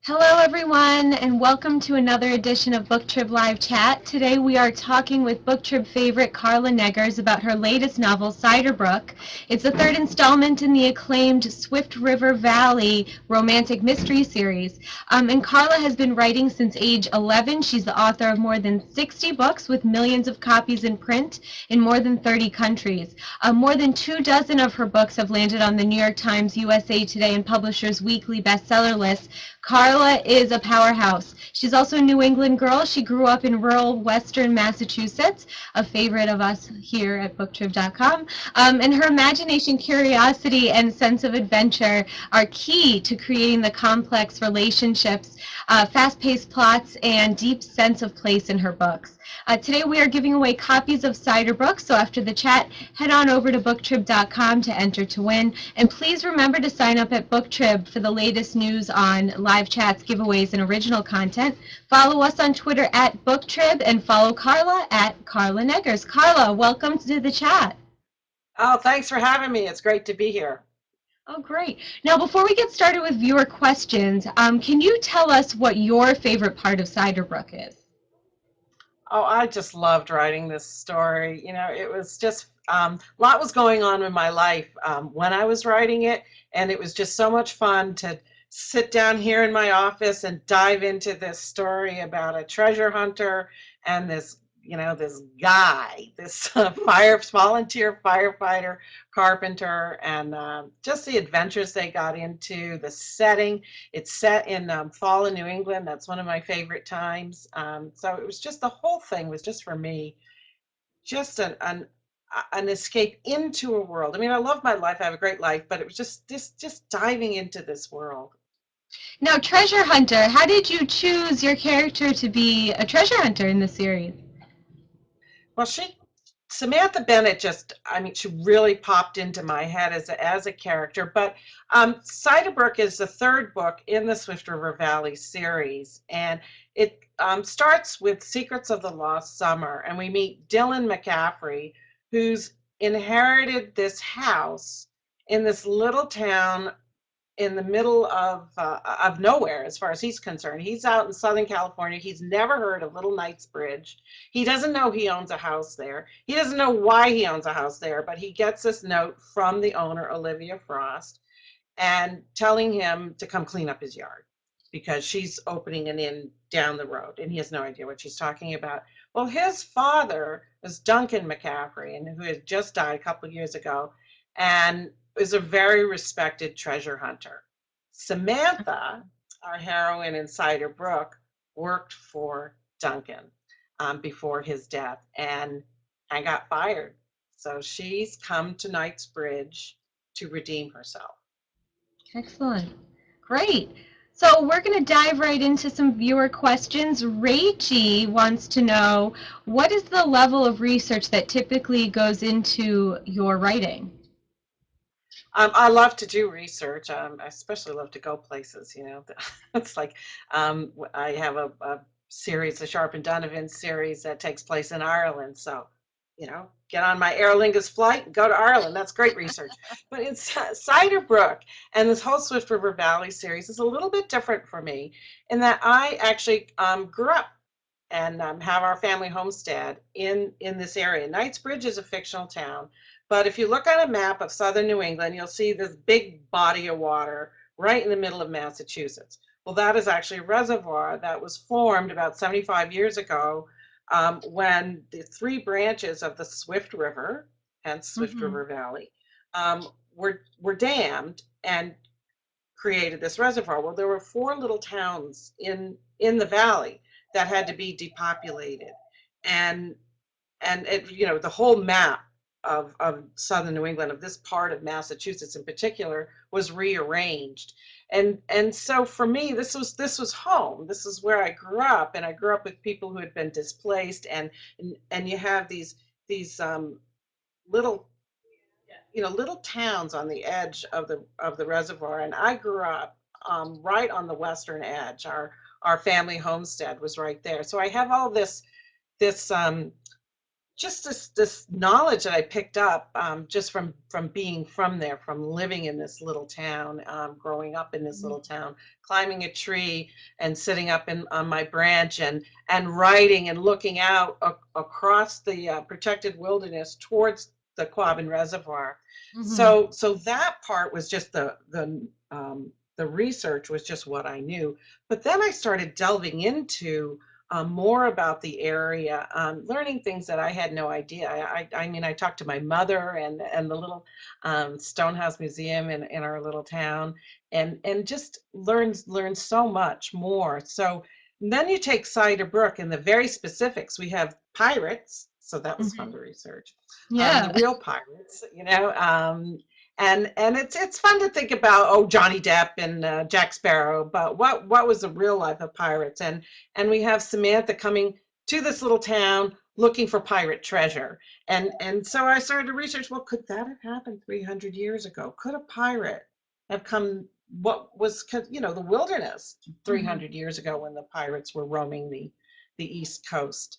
Hello, everyone, and welcome to another edition of BookTrib Live Chat. Today we are talking with BookTrib favorite Carla Neggers about her latest novel, Cider Brook. It's the third installment in the acclaimed Swift River Valley romantic mystery series. And Carla has been writing since age 11. She's the author of more than 60 books with millions of copies in print in more than 30 countries. More than 24 of her books have landed on the New York Times, USA Today, and Publishers Weekly bestseller list. Carla is a powerhouse. She's also a New England girl. She grew up in rural western Massachusetts, a favorite of us here at BookTrib.com. And her imagination, curiosity, and sense of adventure are key to creating the complex relationships, fast-paced plots, and deep sense of place in her books. Today we are giving away copies of Cider Brook, so after the chat, head on over to BookTrib.com to enter to win. And please remember to sign up at BookTrib for the latest news on live chats, giveaways, and original content. Follow us on Twitter at BookTrib and follow Carla at Carla Neggers. Carla, welcome to the chat. Oh, thanks for having me. It's great to be here. Oh, great. Now, before we get started with viewer questions, can you tell us what your favorite part of Cider Brook is? Oh, I just loved writing this story. It was just a lot was going on in my life when I was writing it, and it was just so much fun to sit down here in my office and dive into this story about a treasure hunter and this guy, this volunteer firefighter, carpenter, and just the adventures they got into, the setting. It's set in fall in New England. That's one of my favorite times. So it was just the whole thing was just for me, just an escape into a world. I mean, I love my life. I have a great life, but it was just diving into this world. Now, Treasure Hunter, how did you choose your character to be a treasure hunter in the series? Well, Samantha Bennett I mean, she really popped into my head as a character. But Cider Brook is the third book in the Swift River Valley series, and it starts with Secrets of the Lost Summer, and we meet Dylan McCaffrey, who's inherited this house in this little town in the middle of nowhere as far as he's concerned. He's out in Southern California. He's never heard of Little Knightsbridge. He doesn't know he owns a house there. He doesn't know why he owns a house there, but he gets this note from the owner, Olivia Frost, and telling him to come clean up his yard because she's opening an inn down the road, and he has no idea what she's talking about. Well, his father was Duncan McCaffrey, and who had just died a couple of years ago, and is a very respected treasure hunter. Samantha, our heroine in Cider Brook, worked for Duncan before his death, and I got fired. So she's come to Knightsbridge to redeem herself. Excellent. Great. So we're going to dive right into some viewer questions. Rachie wants to know, what is the level of research that typically goes into your writing? I love to do research. I especially love to go places. It's like I have a series, the Sharpe Donovan series that takes place in Ireland. So, get on my Aer Lingus flight and go to Ireland. That's great research. But in Cider Brook and this whole Swift River Valley series is a little bit different for me in that I actually grew up and have our family homestead in this area. Knightsbridge is a fictional town, but if you look on a map of southern New England, you'll see this big body of water right in the middle of Massachusetts. Well, that is actually a reservoir that was formed about 75 years ago when the three branches of the Swift River, hence Swift Mm-hmm. River Valley, were dammed and created this reservoir. Well, there were four little towns in the valley that had to be depopulated, and the whole map of southern New England, of this part of Massachusetts in particular, was rearranged. And so for me, this was home. This is where I grew up, and I grew up with people who had been displaced, and you have these little little towns on the edge of the reservoir. And I grew up right on the western edge. Our family homestead was right there. So I have all this just this knowledge that I picked up just from being from there, from living in this little town, growing up in this little town, climbing a tree and sitting up in on my branch and writing and looking out across the protected wilderness towards the Quabbin Reservoir. Mm-hmm. So that part was just the research was just what I knew, but then I started delving into more about the area, learning things that I had no idea. I mean, I talked to my mother and the little Stonehouse Museum in our little town, and just learned so much more. So then you take Cider Brook and the very specifics. We have pirates, so that was fun Hmm. to research. The Yeah. real pirates, and it's fun to think about, oh, Johnny Depp and Jack Sparrow, but what was the real life of pirates? And we have Samantha coming to this little town looking for pirate treasure. And so I started to research, well, could that have happened 300 years ago? Could a pirate have come, what was, the wilderness Hmm. 300 years ago when the pirates were roaming the East Coast?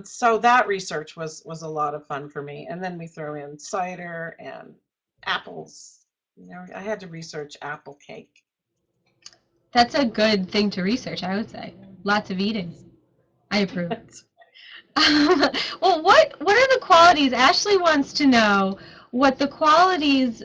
So that research was a lot of fun for me. And then we throw in cider and apples. I had to research apple cake. That's a good thing to research, I would say. Lots of eating. I approve. Well, what are the qualities? Ashley wants to know what the qualities.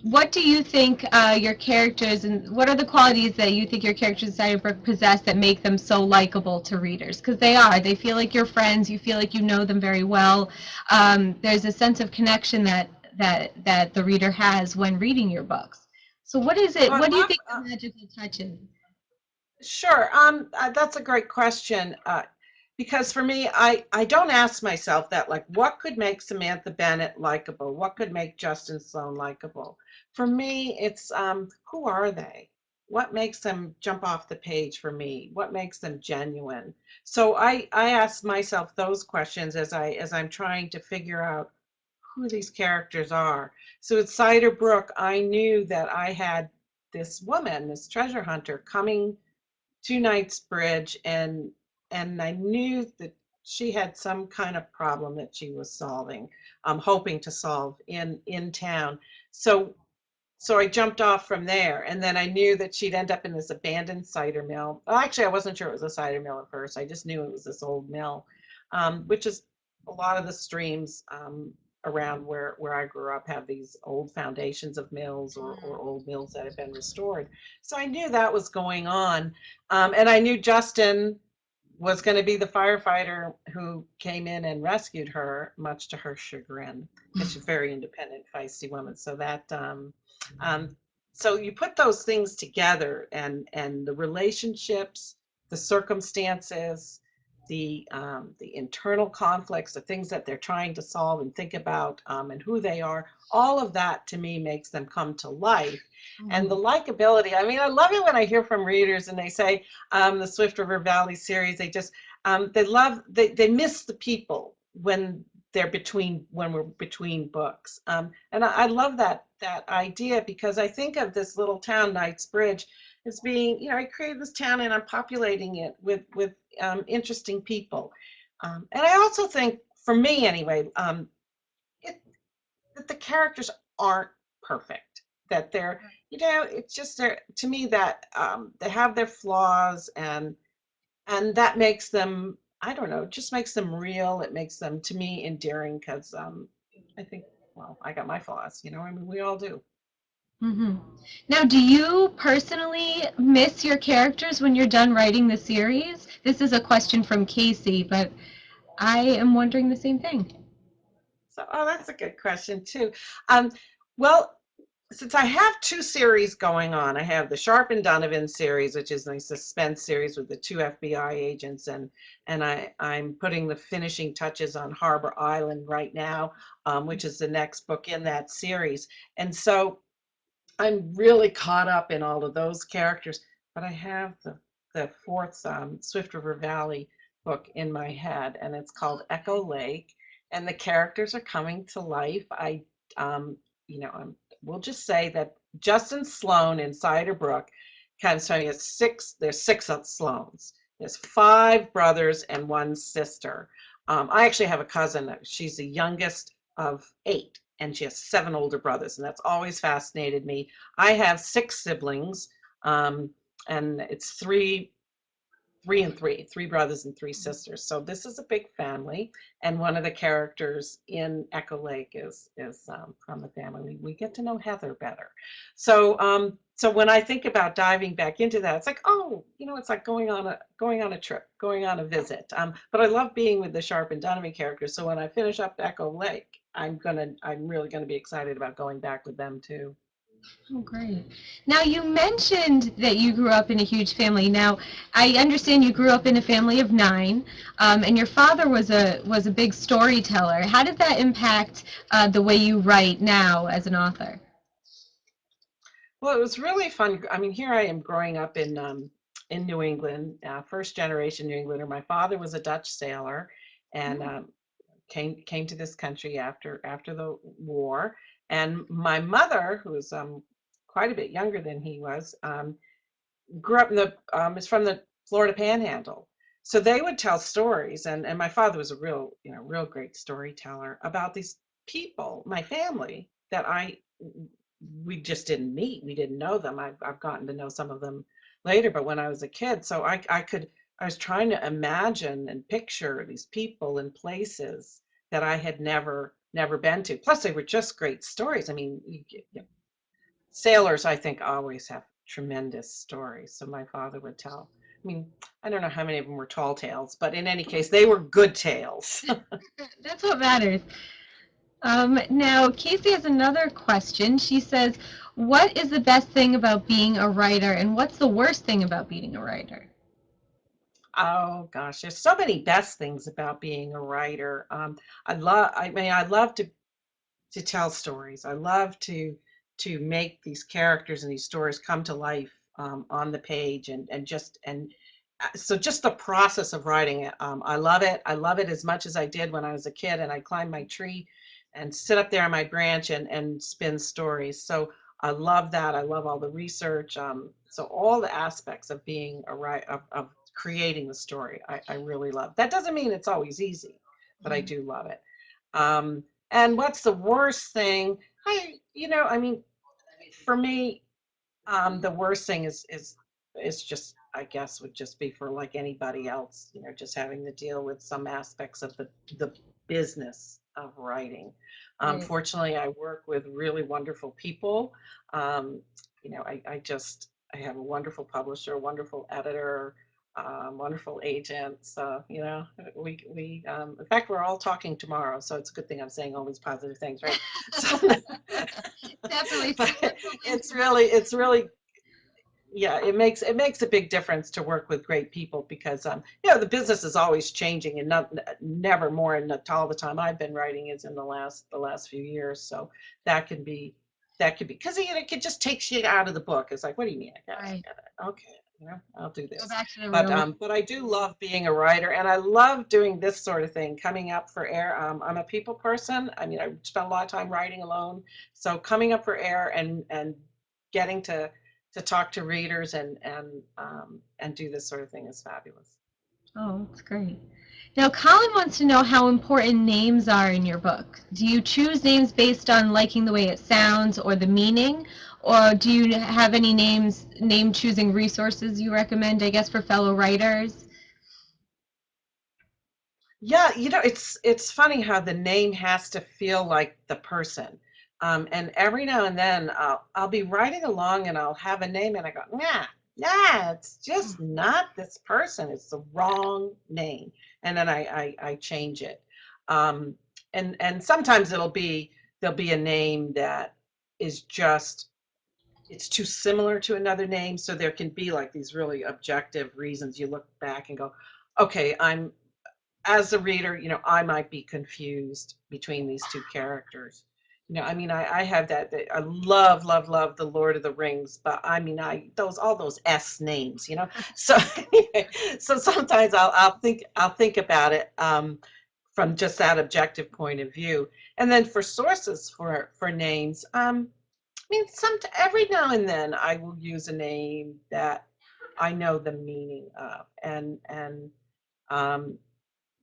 What do you think your characters and what are the qualities that you think your characters in Cyberbrook possess that make them so likable to readers? Because they are. They feel like you're friends. You feel like you know them very well. There's a sense of connection that the reader has when reading your books. So, what is it? Well, I What do you love think the magical touch is? Sure. That's a great question. Because for me, I don't ask myself that, like, what could make Samantha Bennett likable? What could make Justin Sloan likable? For me, it's who are they? What makes them jump off the page for me? What makes them genuine? So I ask myself those questions as I'm trying to figure out who these characters are. So at Cider Brook, I knew that I had this woman, this treasure hunter, coming to Knightsbridge, and I knew that she had some kind of problem that she was solving, hoping to solve in town. So so I jumped off from there, and then I knew that she'd end up in this abandoned cider mill. Well, actually, I wasn't sure it was a cider mill at first. I just knew it was this old mill, which is a lot of the streams around where I grew up have these old foundations of mills or old mills that have been restored. So I knew that was going on, and I knew Justin was going to be the firefighter who came in and rescued her, much to her chagrin, because she's a very independent, feisty woman. So um, so you put those things together, and the relationships, the circumstances, the internal conflicts, the things that they're trying to solve and think about, and who they are. All of that to me makes them come to life. And the Mhm. likability. I mean, I love it when I hear from readers and they say, the Swift River Valley series. They just they miss the people when we're between books. And I love that idea because I think of this little town, Knightsbridge, as being, I created this town and I'm populating it with interesting people. And I also think, for me anyway, it, that the characters aren't perfect. That they're, it's just to me that they have their flaws, and that makes them, I don't know, it just makes them real. It makes them, to me, endearing because I think, well, I got my flaws, I mean, we all do. Hmm. Now, do you personally miss your characters when you're done writing the series? This is a question from Casey, but I am wondering the same thing. So, oh, that's a good question too. Um, well, since I have two series going on, I have the Sharpe and Donovan series, which is a suspense series with the two FBI agents, and I'm putting the finishing touches on Harbor Island right now, which is the next book in that series. And so I'm really caught up in all of those characters, but I have the fourth Swift River Valley book in my head, and it's called Echo Lake, and the characters are coming to life. Um, we'll just say that Justin Sloan in Cider Brook comes from there's six Sloans. There's five brothers and one sister. I actually have a cousin. She's the youngest of eight, and she has seven older brothers, and that's always fascinated me. I have six siblings, um, and it's three and three brothers and three sisters. So this is a big family, and one of the characters in Echo Lake is from the family. We get to know Heather better. So when I think about diving back into that, it's like, oh, it's like going on a trip, going on a visit. But I love being with the Sharpe and Donovan characters. So when I finish up Echo Lake, I'm really gonna be excited about going back with them too. Oh, great. Now, you mentioned that you grew up in a huge family. Now, I understand you grew up in a family of nine, and your father was a big storyteller. How did that impact the way you write now as an author? Well, it was really fun. I mean, here I am growing up in New England, first generation New Englander. My father was a Dutch sailor, and came to this country after the war. And my mother, who was quite a bit younger than he was, grew up in the is from the Florida Panhandle. So they would tell stories, and my father was a real great storyteller about these people, my family that we just didn't meet. We didn't know them. I've gotten to know some of them later, but when I was a kid, so I was trying to imagine and picture these people and places that I had never been to. Plus, they were just great stories. I mean, sailors, I think, always have tremendous stories. So my father would tell. I mean, I don't know how many of them were tall tales, but in any case, they were good tales. That's what matters. Now, Casey has another question. She says, "What is the best thing about being a writer, and what's the worst thing about being a writer?" Oh gosh, there's so many best things about being a writer. I mean, I love to tell stories. I love to make these characters and these stories come to life on the page and so just the process of writing it. I love it. I love it as much as I did when I was a kid and I climbed my tree and sit up there on my branch and spin stories. So I love that. I love all the research. So all the aspects of being a writer of creating the story, I really love. That doesn't mean it's always easy, but I do love it. Um, and what's the worst thing? I mean, for me, the worst thing is just, I guess, would just be for like anybody else, just having to deal with some aspects of the business of writing. Right. Fortunately, I work with really wonderful people. Um, I have a wonderful publisher, a wonderful editor, wonderful agents. In fact, we're all talking tomorrow, so it's a good thing I'm saying all these positive things, right? So, Definitely. So but what's the it's really yeah, it makes a big difference to work with great people because the business is always changing and not never more and not all the time I've been writing is in the last few years. So that can be because it could just take shit out of the book. It's like, what do you mean? right? I got it. Okay, I'll do Go this. back to the But real. but I do love being a writer and I love doing this sort of thing, coming up for air. I'm a people person. I mean, I spend a lot of time writing alone. So coming up for air and getting to talk to readers and do this sort of thing is fabulous. Oh, that's great. Now, Colin wants to know how important names are in your book. Do you choose names based on liking the way it sounds or the meaning, or do you have any name choosing resources you recommend, I guess, for fellow writers? Yeah, it's funny how the name has to feel like the person. And every now and then I'll be writing along and I'll have a name and I go, nah, it's just not this person. It's the wrong name. And then I change it. Um, and sometimes there'll be a name that is just it's too similar to another name. So there can be like these really objective reasons you look back and go, okay, as a reader, I might be confused between these two characters. I mean, I have that I love, love, love the Lord of the Rings, but I mean, all those S names. So, anyway, so sometimes I'll think about it from just that objective point of view, and then for sources for names, I mean, every now and then I will use a name that I know the meaning of, and um,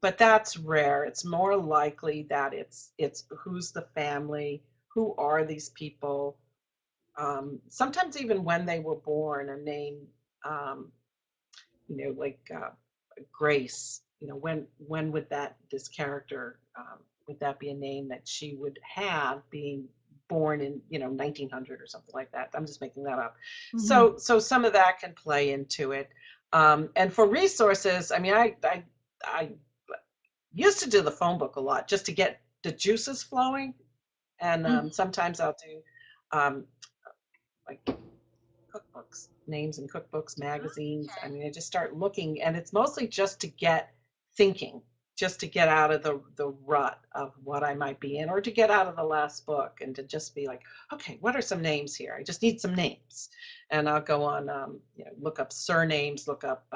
but that's rare. It's more likely that it's who's the family, who are these people, sometimes even when they were born, a name, um, like Grace. When would that this character would that be a name that she would have being born in 1900 or something like that? I'm just making that up. Hmm. So some of that can play into it. And for resources, I mean, I used to do the phone book a lot just to get the juices flowing, and sometimes I'll do um, like cookbooks, names and cookbooks, magazines. I mean, I just start looking, and it's mostly just to get thinking, just to get out of the rut of what I might be in, or to get out of the last book, and to just be like, okay, what are some names here? I just need some names, and I'll go on, look up surnames, look up,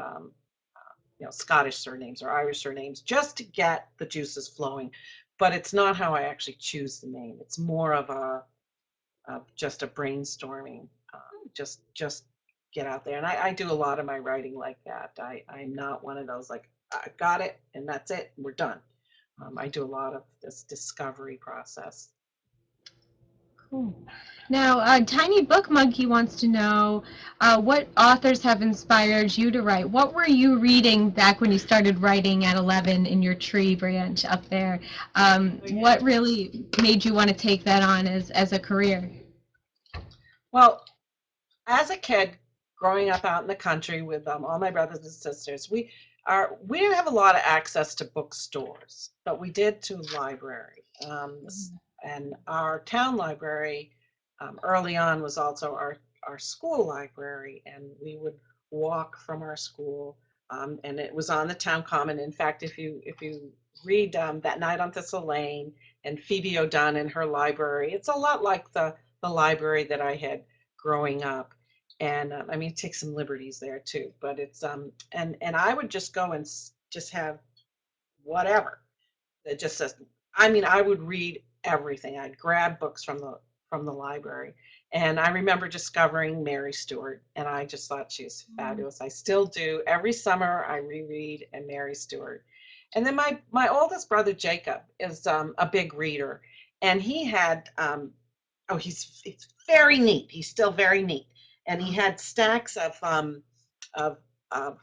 Scottish surnames or Irish surnames, just to get the juices flowing. But it's not how I actually choose the name. It's more of just a brainstorming, just get out there. And I do a lot of my writing like that. I'm not one of those like, I got it and that's it, we're done. I do a lot of this discovery process. Cool. Now, Tiny Book Monkey wants to know what authors have inspired you to write. What were you reading back when you started writing at 11 in your tree branch up there? What really made you want to take that on as a career? Well, as a kid, growing up out in the country with all my brothers and sisters, we didn't have a lot of access to bookstores, but we did to library. And our town library early on was also our school library, and we would walk from our school, and it was on the town common. In fact, if you read That Night on Thistle Lane and Phoebe O'Dunn in her library, it's a lot like the library that I had growing up. And I mean, take some liberties there too, but it's and I would just go and just have whatever that just says, I mean, I would read everything. I'd grab books from the library. And I remember discovering Mary Stewart, and I just thought she was fabulous. I still do. Every summer I reread a Mary Stewart. And then my oldest brother Jacob is a big reader, and he had oh, he's very neat. He's still very neat, and he had stacks of of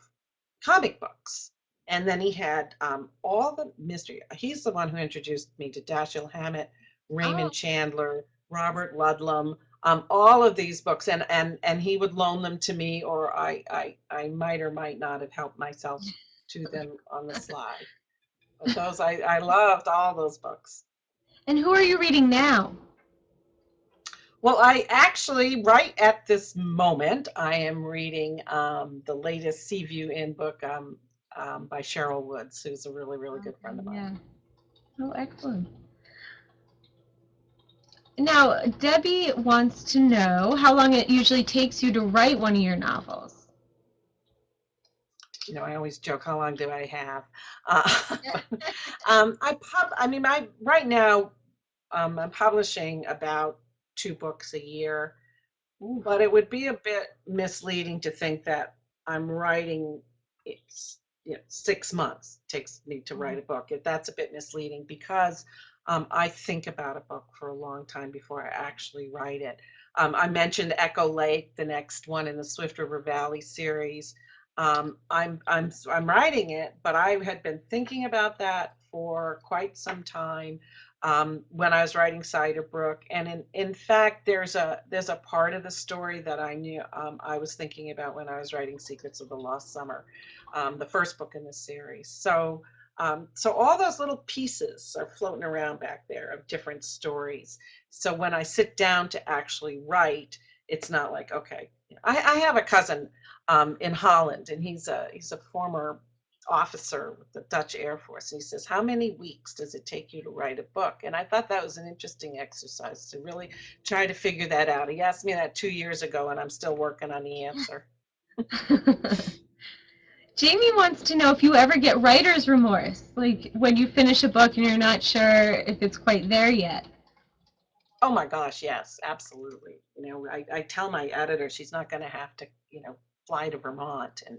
comic books. And then he had all the mystery. He's the one who introduced me to Dashiell Hammett, Oh, Raymond Chandler, Robert Ludlum, all of these books, and he would loan them to me, or I might or might not have helped myself to them on the sly. But those I loved all those books. and who are you reading now? Well, I actually, right at this moment, I am reading the latest Seaview In book by Cheryl Woods, who's a really, really good friend of mine. Yeah. Oh, excellent. Now, Debbie wants to know how long it usually takes you to write one of your novels. I always joke, how long do I have? But, I mean, right now, I'm publishing about 2 books a year. Ooh. But it would be a bit misleading to think that I'm writing, it's, 6 months takes me to write a book. That's a bit misleading because I think about a book for a long time before I actually write it. I mentioned Echo Lake, the next one in the Swift River Valley series. I'm writing it, but I had been thinking about that for quite some time when I was writing Cider Brook. And in fact, there's a part of the story that I knew I was thinking about when I was writing Secrets of the Lost Summer, the first book in the series. So all those little pieces are floating around back there of different stories. So when I sit down to actually write, it's not like, okay, I have a cousin in Holland, and he's a former officer with the Dutch Air Force. And he says, how many weeks does it take you to write a book? And I thought that was an interesting exercise to really try to figure that out. He asked me that 2 years ago, and I'm still working on the answer. Jamie wants to know if you ever get writer's remorse, like when you finish a book and you're not sure if it's quite there yet. Oh my gosh, yes, absolutely. I tell my editor she's not going to have to, fly to Vermont and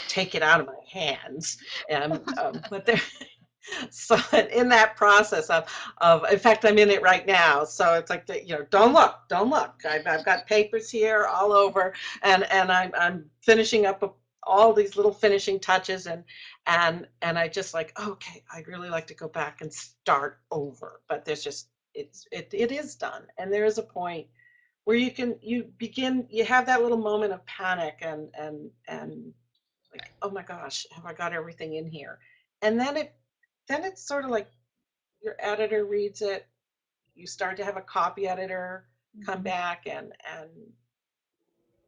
take it out of my hands. And but there, So in that process in fact, I'm in it right now. So it's like, don't look, don't look. I've got papers here all over, and I'm finishing up all these little finishing touches, and I just like, okay, I'd really like to go back and start over. But there's just, it is done, and there is a point where you have that little moment of panic and like, oh my gosh, have I got everything in here? And then it's sort of like your editor reads it, you start to have a copy editor come Mhm. back and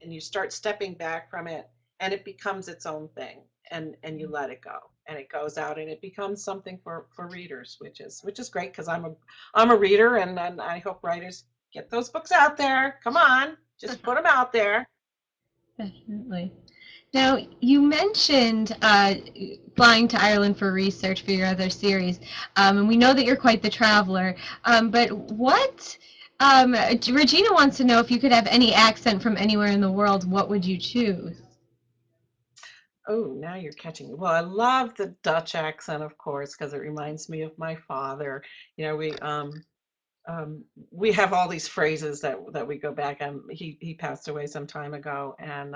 you start stepping back from it, and it becomes its own thing, and you let it go, and it goes out and it becomes something for readers, which is great, because I'm a reader, and I hope writers get those books out there. Come on, just put them out there. Definitely. Now, you mentioned flying to Ireland for research for your other series, and we know that you're quite the traveler. But Regina wants to know if you could have any accent from anywhere in the world, what would you choose? Oh, now you're catching me. Well, I love the Dutch accent, of course, because it reminds me of my father. You know, um, we have all these phrases that we go back. He passed away some time ago, and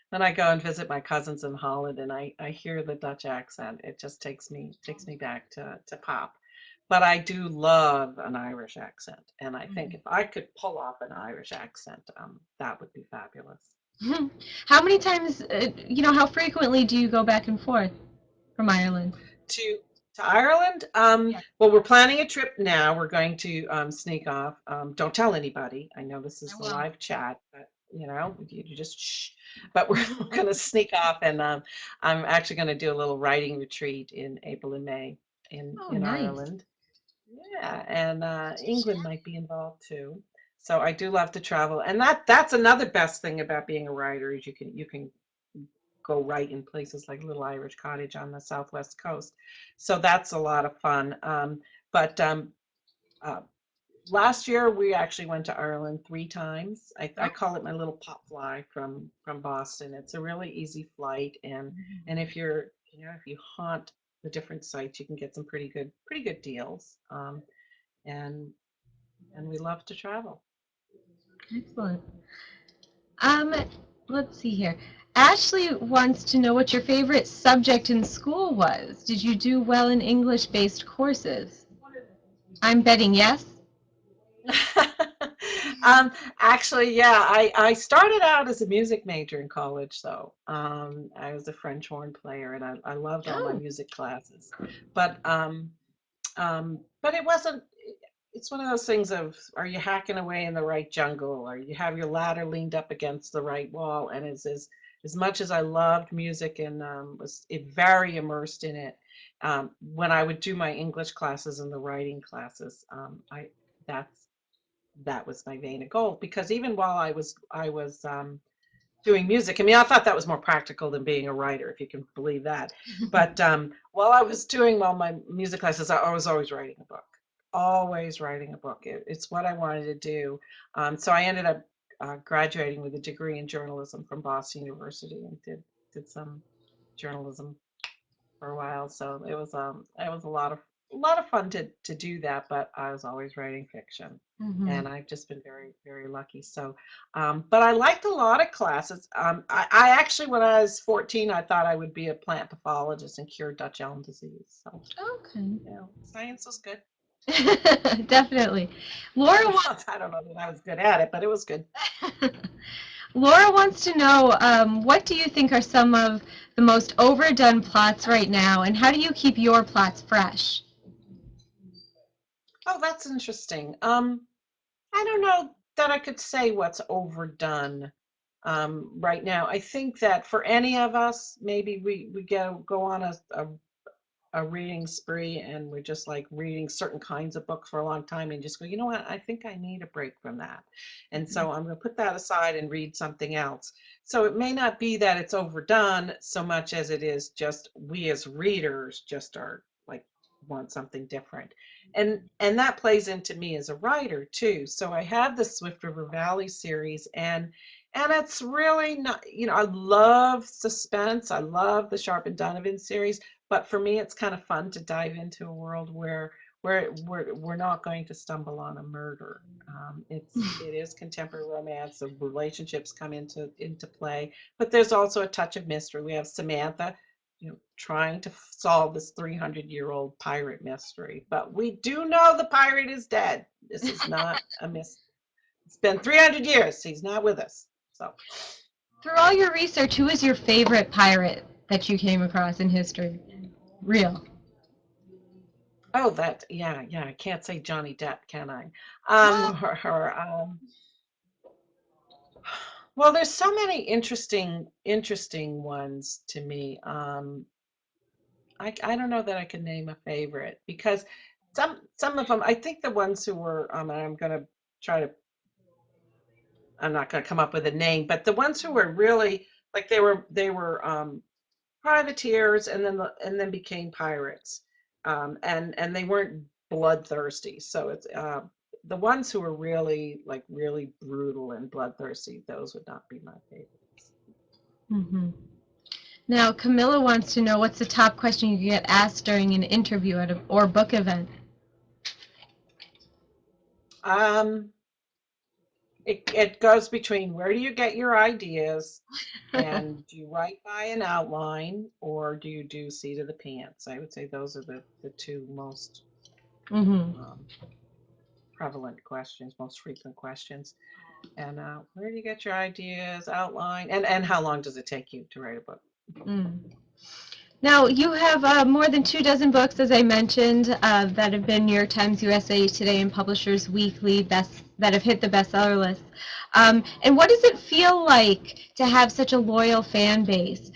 when I go and visit my cousins in Holland, and I hear the Dutch accent, it just takes me back to pop. But I do love an Irish accent, and I think if I could pull off an Irish accent, that would be fabulous. How many times, how frequently do you go back and forth from Ireland? to to Ireland. Yeah. Well, we're planning a trip now. We're going to sneak off. Don't tell anybody. I know this I is the will. live chat, but you just shh. But we're going to sneak off, and I'm actually going to do a little writing retreat in April and May Oh, in nice. Ireland. Yeah, and England might be involved too. So I do love to travel, and that's another best thing about being a writer is you can go right in places like Little Irish Cottage on the southwest coast. So that's a lot of fun. But uh, Last year we actually went to Ireland 3 times. I call it my little pop fly from Boston. It's a really easy flight, and if you haunt the different sites, you can get some pretty good deals. And and we love to travel. Excellent. Um, let's see here. Ashley wants to know what your favorite subject in school was. Did you do well in English-based courses? I'm betting yes. Um, Actually, yeah, I started out as a music major in college, though. I was a French horn player, and I loved all my Oh. music classes. But but it wasn't. It's one of those things of, are you hacking away in the right jungle, or you have your ladder leaned up against the right wall? And as much as I loved music and was very immersed in it, when I would do my English classes and the writing classes, I that's that was my vein of gold, because even while I was doing music, I mean, I thought that was more practical than being a writer, if you can believe that. But while I was doing all my music classes, I was always writing a book, always writing a book. It's what I wanted to do. So I ended up graduating with a degree in journalism from Boston University, and did some journalism for a while. So it was a lot of fun to do that, but I was always writing fiction. Hmm. And I've just been very, very lucky. So, but I liked a lot of classes. I actually, when I was 14, I thought I would be a plant pathologist and cure Dutch elm disease. So, Okay. science was good. Definitely. Laura wants I don't know that I was good at it, but it was good. Laura wants to know what do you think are some of the most overdone plots right now, and how do you keep your plots fresh? Oh, that's interesting. I don't know that I could say what's overdone right now. I think that for any of us, maybe we go on a reading spree, and we're just like reading certain kinds of books for a long time, and just go, you know what, I think I need a break from that. And so I'm going to put that aside and read something else. So it may not be that it's overdone so much as it is just we as readers just are like want something different. And that plays into me as a writer too. So I have the Swift River Valley series, and it's really not, I love suspense. I love the Sharpe Donovan series, but for me, it's kind of fun to dive into a world where we're not going to stumble on a murder. It is contemporary romance. The relationships come into play, but there's also a touch of mystery. We have Samantha, trying to solve this 300-year-old pirate mystery, but we do know the pirate is dead. This is not a mystery. It's been 300 years. He's not with us. So, Through all your research, who is your favorite pirate that you came across in history? Real. oh, that, yeah, yeah. I can't say Johnny Depp, can I? Well, there's so many interesting ones to me. I don't know that I can name a favorite because some of them, I think the ones who were, and try to, I'm not gonna come up with a name, but the ones who were really like they were privateers and then became pirates, and they weren't bloodthirsty. So it's the ones who were really brutal and bloodthirsty. Those would not be my favorites. Hmm. Now, Camilla wants to know what's the top question you get asked during an interview or book event? Um, it goes between where do you get your ideas, and do you write by an outline, or do you do seat of the pants? I would say those are the two most Hmm. um, prevalent questions, most frequent questions. And where do you get your ideas, outline, and how long does it take you to write a book? Mm. Now, you have more than 2 dozen books, as I mentioned, that have been New York Times, USA Today, and Publishers Weekly that have hit the bestseller list. And what does it feel like to have such a loyal fan base?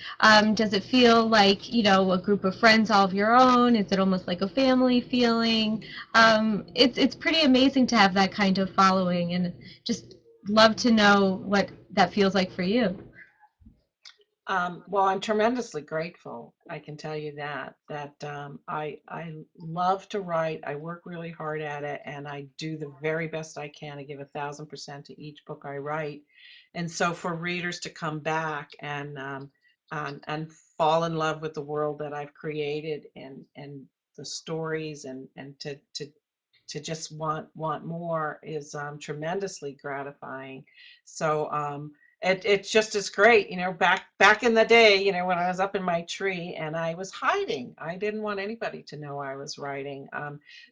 Does it feel like, a group of friends all of your own? Is it almost like a family feeling? It's pretty amazing to have that kind of following, and just love to know what that feels like for you. Well, I'm tremendously grateful. I can tell you that I love to write. I work really hard at it, and I do the very best I can. I give 1,000% to each book I write, and so for readers to come back and fall in love with the world that I've created and the stories and to just want more is tremendously gratifying. So it's just as great, back in the day, when I was up in my tree and I was hiding. I didn't want anybody to know I was writing.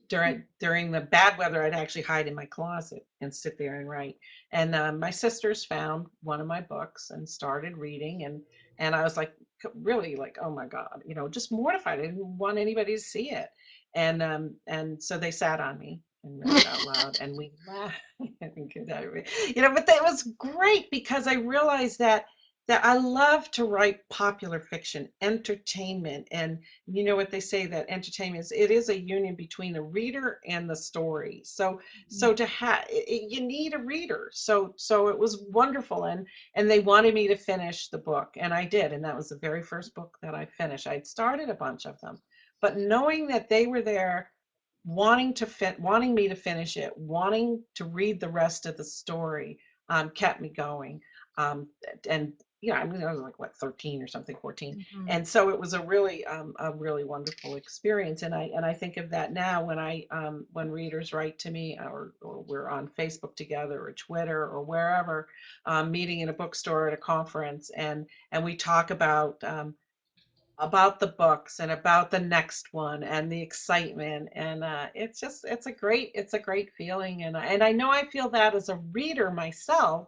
During the bad weather, I'd actually hide in my closet and sit there and write. And my sisters found one of my books and started reading, and I was like, really, like, oh my God, just mortified. I didn't want anybody to see it. And so they sat on me and read it out loud, and we laughed. But that was great because I realized that I love to write popular fiction, entertainment, and you know what they say, that entertainment it is a union between the reader and the story. So to have you need a reader. So it was wonderful, and they wanted me to finish the book, and I did, and that was the very first book that I finished. I'd started a bunch of them, but knowing that they were there wanting me to finish it, wanting to read the rest of the story, kept me going. And I mean, I was like what, 13 or something, 14, Mhm. and so it was a really wonderful experience. And I think of that now when readers write to me, or we're on Facebook together or Twitter or wherever, meeting in a bookstore at a conference, and we talk about the books and about the next one and the excitement, and it's a great feeling, and I know I feel that as a reader myself.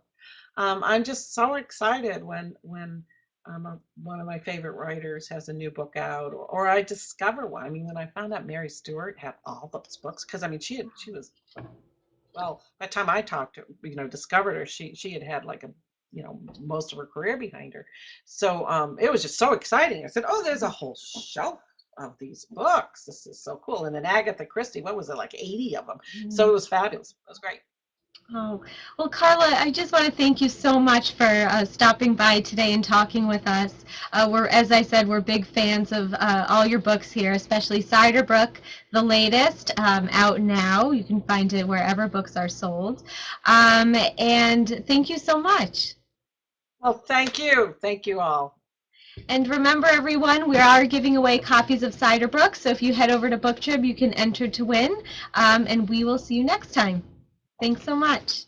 I'm just so excited when one of my favorite writers has a new book out, or I discover one. I mean, when I found out Mary Stewart had all those books, because I mean she was, well, by the time I talked to, discovered her, she had like most of her career behind her. So it was just so exciting. I said, "Oh, there's a whole shelf of these books. This is so cool." And then Agatha Christie, what was it, like 80 of them? So it was fabulous. It was great. Oh, well, Carla, I just want to thank you so much for stopping by today and talking with us. As I said, we're big fans of all your books here, especially Cider Brook, the latest, out now. You can find it wherever books are sold. And thank you so much. Well, thank you all. And remember, everyone, we are giving away copies of Cider Brook, so if you head over to BookTrib, you can enter to win, and we will see you next time. Thanks so much.